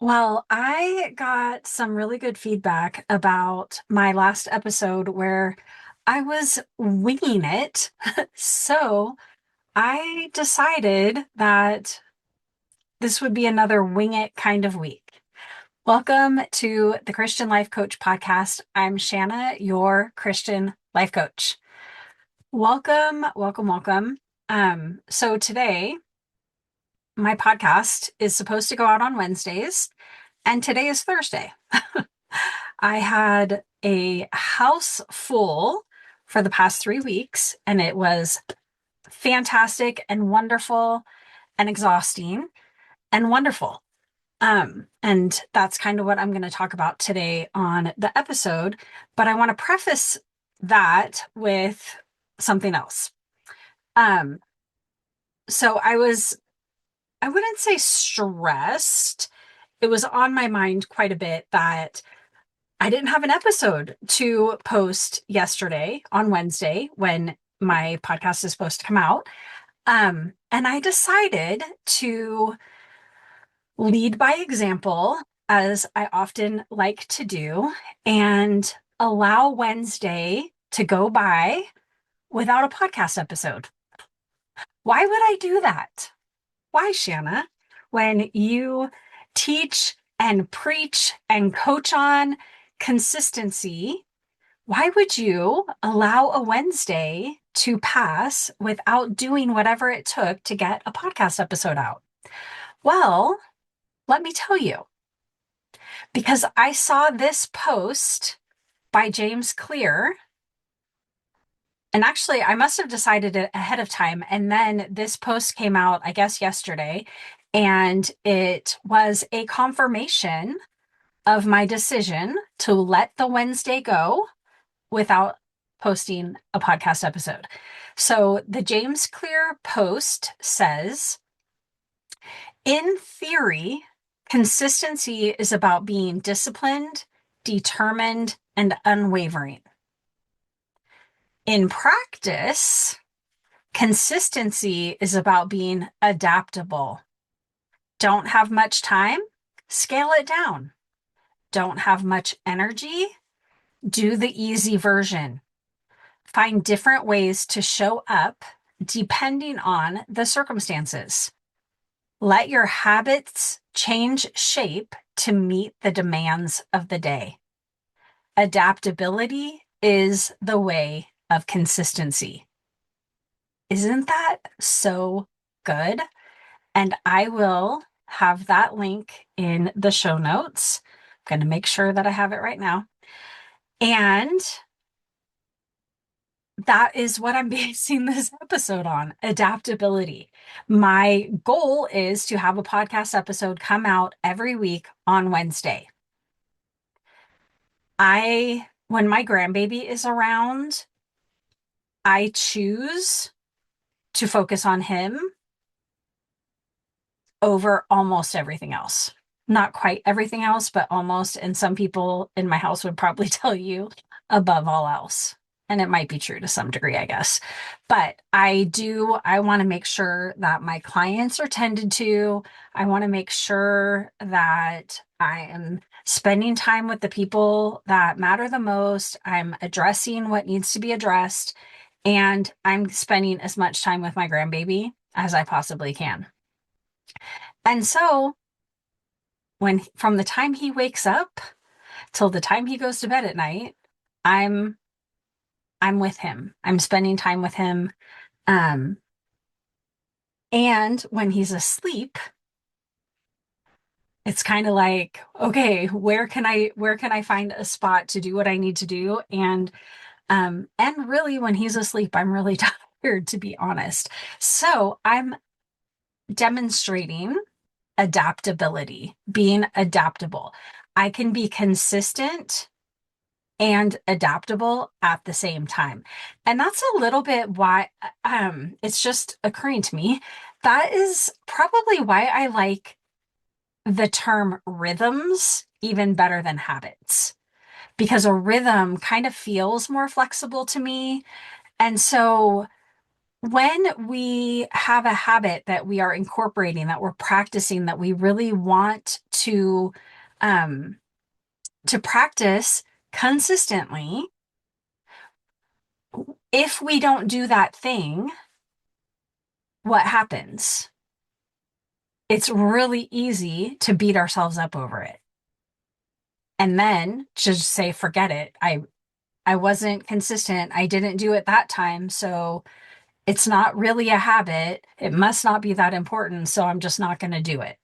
Well, I got some really good feedback about my last episode where I was winging it. So I decided that this would be another wing it kind of week. Welcome to the Christian Life Coach podcast. I'm Shanna, your Christian life coach. Welcome, welcome, welcome. So today my podcast is supposed to go out on Wednesdays, and today is Thursday. I had a house full for the past 3 weeks, and it was fantastic and wonderful and exhausting and wonderful. And that's kind of what I'm going to talk about today on the episode. But I want to preface that with something else. Um, so I wouldn't say stressed. It was on my mind quite a bit that I didn't have an episode to post yesterday on Wednesday when my podcast is supposed to come out. And I decided to lead by example, as I often like to do, and allow Wednesday to go by without a podcast episode. Why would I do that? Why, Shanna? When you teach and preach and coach on consistency, why would you allow a Wednesday to pass without doing whatever it took to get a podcast episode out? Well, let me tell you, because I saw this post by James Clear, and actually, I must have decided it ahead of time. And then this post came out, I guess, yesterday, and it was a confirmation of my decision to let the Wednesday go without posting a podcast episode. So the James Clear post says, in theory, consistency is about being disciplined, determined, and unwavering. In practice, consistency is about being adaptable. Don't have much time? Scale it down. Don't have much energy? Do the easy version. Find different ways to show up depending on the circumstances. Let your habits change shape to meet the demands of the day. Adaptability is the way of consistency. Isn't that so good? And I will have that link in the show notes. I'm going to make sure that I have it right now. And that is what I'm basing this episode on, adaptability. My goal is to have a podcast episode come out every week on Wednesday. When my grandbaby is around, I choose to focus on him over almost everything else. Not quite everything else, but almost. And some people in my house would probably tell you above all else. And it might be true to some degree, I guess. But I want to make sure that my clients are tended to. I want to make sure that I am spending time with the people that matter the most. I'm addressing what needs to be addressed. And I'm spending as much time with my grandbaby as I possibly can. And so from the time he wakes up till the time he goes to bed at night, I'm with him. I'm spending time with him. Um, and when he's asleep, it's kind of like, okay, where can I find a spot to do what I need to do? And really when he's asleep, I'm really tired, to be honest. So I'm demonstrating adaptability, being adaptable. I can be consistent and adaptable at the same time. And that's a little bit why it's just occurring to me. That is probably why I like the term rhythms even better than habits, because a rhythm kind of feels more flexible to me. And so when we have a habit that we are incorporating, that we're practicing, that we really want to um, practice consistently. If we don't do that thing, what happens? It's really easy to beat ourselves up over it. And then just say, forget it. I wasn't consistent. I didn't do it that time. So it's not really a habit. It must not be that important. So I'm just not going to do it.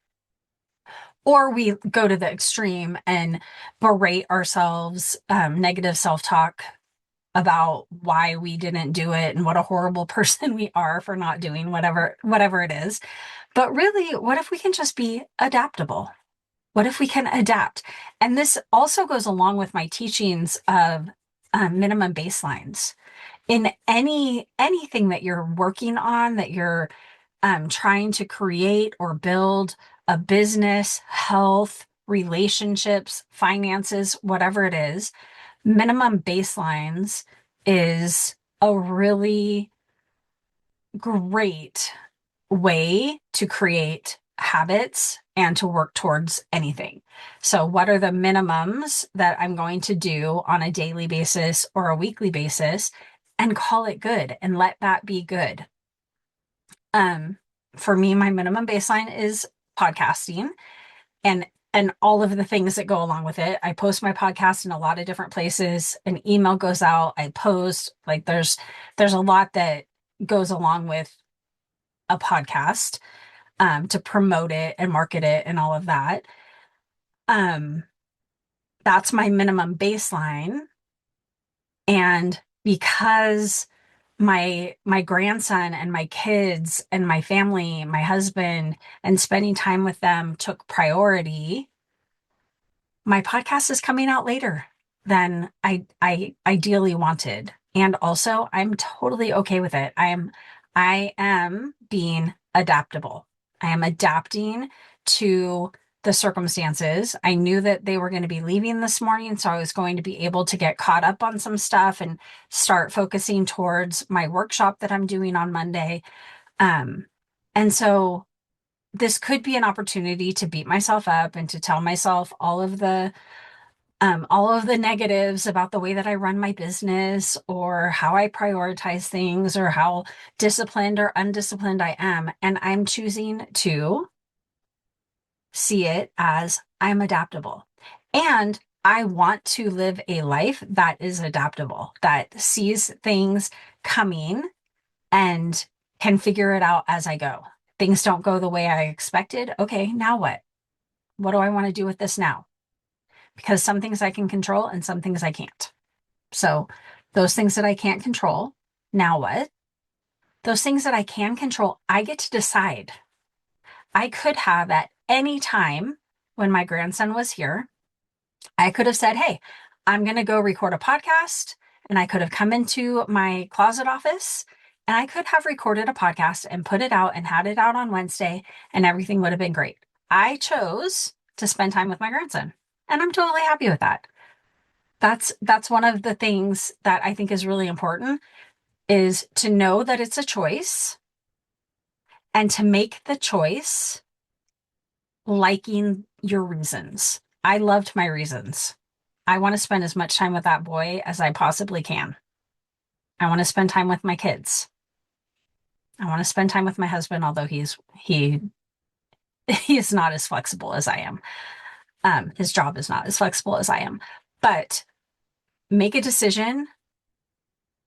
Or we go to the extreme and berate ourselves, negative self-talk about why we didn't do it and what a horrible person we are for not doing whatever it is. But really, what if we can just be adaptable? What if we can adapt? And this also goes along with my teachings of minimum baselines. In anything that you're working on, that you're trying to create or build, a business, health, relationships, finances, whatever it is, minimum baselines is a really great way to create habits and to work towards anything. So, what are the minimums that I'm going to do on a daily basis or a weekly basis, and call it good and let that be good? Um, for me, my minimum baseline is podcasting and all of the things that go along with it. I post my podcast in a lot of different places. An email goes out, I post, like there's a lot that goes along with a podcast, to promote it and market it and all of that. Um, that's my minimum baseline. And because my grandson and my kids and my family, my husband, and spending time with them took priority, my podcast is coming out later than I ideally wanted. And also, I'm totally okay with it. I am being adaptable. I am adapting to the circumstances. I knew that they were going to be leaving this morning, so I was going to be able to get caught up on some stuff and start focusing towards my workshop that I'm doing on Monday. Um, and so this could be an opportunity to beat myself up and to tell myself all of the negatives about the way that I run my business or how I prioritize things or how disciplined or undisciplined I am. And I'm choosing to see it as I'm adaptable. And I want to live a life that is adaptable, that sees things coming and can figure it out as I go. Things don't go the way I expected. Okay, now what? What do I want to do with this now? Because some things I can control and some things I can't. So, those things that I can't control, now what? Those things that I can control, I get to decide. I could have at any time when my grandson was here, I could have said, hey, I'm going to go record a podcast. And I could have come into my closet office and I could have recorded a podcast and put it out and had it out on Wednesday and everything would have been great. I chose to spend time with my grandson and I'm totally happy with that. That's one of the things that I think is really important is to know that it's a choice and to make the choice liking your reasons. I loved my reasons. I want to spend as much time with that boy as I possibly can. I want to spend time with my kids. I want to spend time with my husband, although he is not as flexible as I am. His job is not as flexible as I am. But make a decision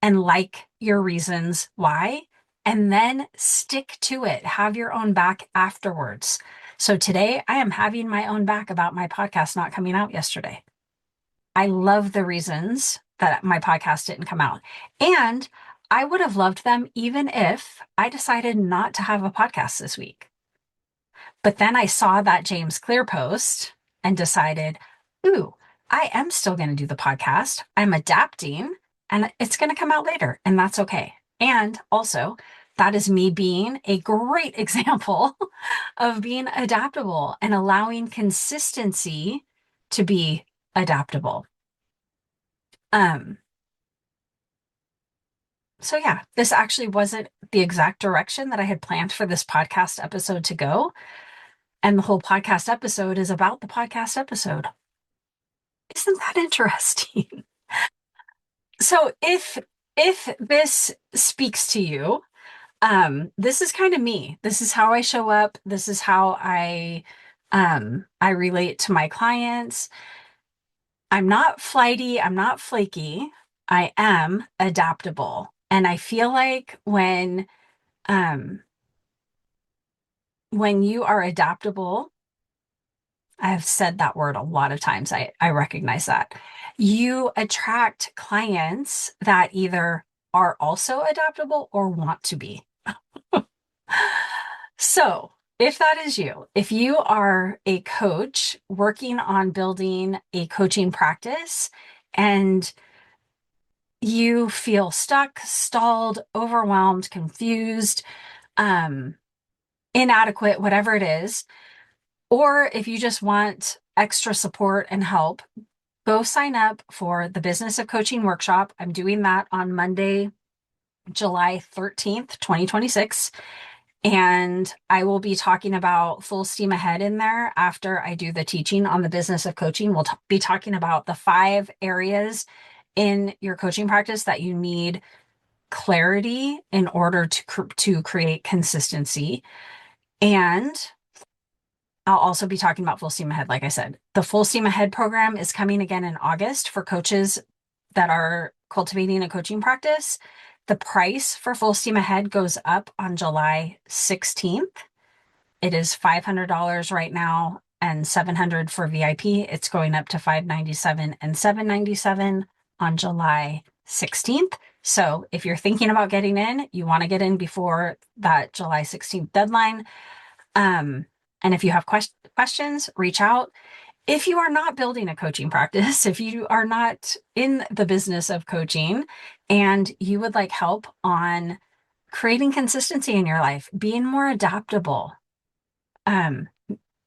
and like your reasons why, and then stick to it. Have your own back afterwards. So today I am having my own back about my podcast not coming out yesterday. I love the reasons that my podcast didn't come out. And I would have loved them even if I decided not to have a podcast this week. But then I saw that James Clear post and decided, ooh, I am still going to do the podcast. I'm adapting and it's going to come out later, and that's okay. And also, that is me being a great example of being adaptable and allowing consistency to be adaptable. Um, so yeah, this actually wasn't the exact direction that I had planned for this podcast episode to go, And the whole podcast episode is about the podcast episode. Isn't that interesting? So if this speaks to you, this is kind of me. This is how I show up. This is how I relate to my clients. I'm not flighty, I'm not flaky. I am adaptable. And I feel like um when you are adaptable, I have said that word a lot of times. I recognize that. You attract clients that either are also adaptable or want to be. So, if that is you, if you are a coach working on building a coaching practice and you feel stuck, stalled, overwhelmed, confused, um, inadequate, whatever it is, or if you just want extra support and help, go sign up for the Business of Coaching workshop. I'm doing that on Monday, July 13th, 2026. And I will be talking about full steam ahead in there after I do the teaching on the business of coaching. We'll be talking about the 5 areas in your coaching practice that you need clarity in order to create consistency. And I'll also be talking about full steam ahead. Like I said, the full steam ahead program is coming again in August for coaches that are cultivating a coaching practice. The price for full steam ahead goes up on July 16th. It is $500 right now and $700 for VIP. It's going up to $597 and $797 on July 16th. So if you're thinking about getting in, you want to get in before that July 16th deadline. And if you have questions, reach out. If you are not building a coaching practice, if you are not in the business of coaching and you would like help on creating consistency in your life, being more adaptable, um,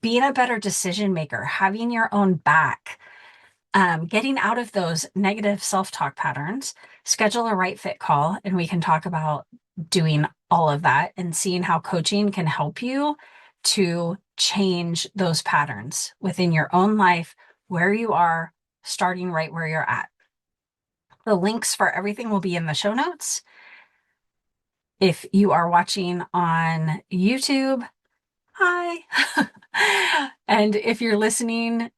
being a better decision maker, having your own back, getting out of those negative self-talk patterns, schedule a right fit call and we can talk about doing all of that and seeing how coaching can help you to change those patterns within your own life, where you are, starting right where you're at. The links for everything will be in the show notes. If you are watching on YouTube, hi. And if you're listening,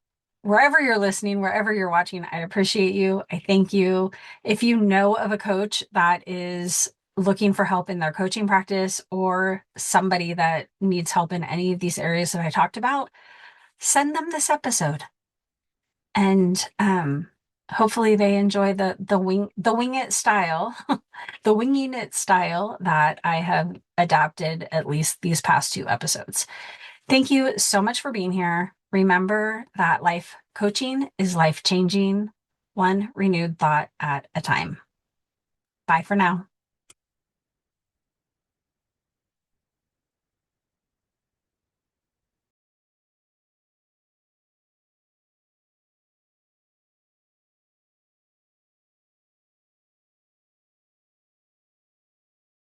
wherever you're watching, I appreciate you. I thank you. If you know of a coach that is looking for help in their coaching practice or somebody that needs help in any of these areas that I talked about, send them this episode. And hopefully they enjoy the wing it style, the winging it style that I have adapted at least these past 2 episodes. Thank you so much for being here. Remember that life coaching is life changing, one renewed thought at a time. Bye for now.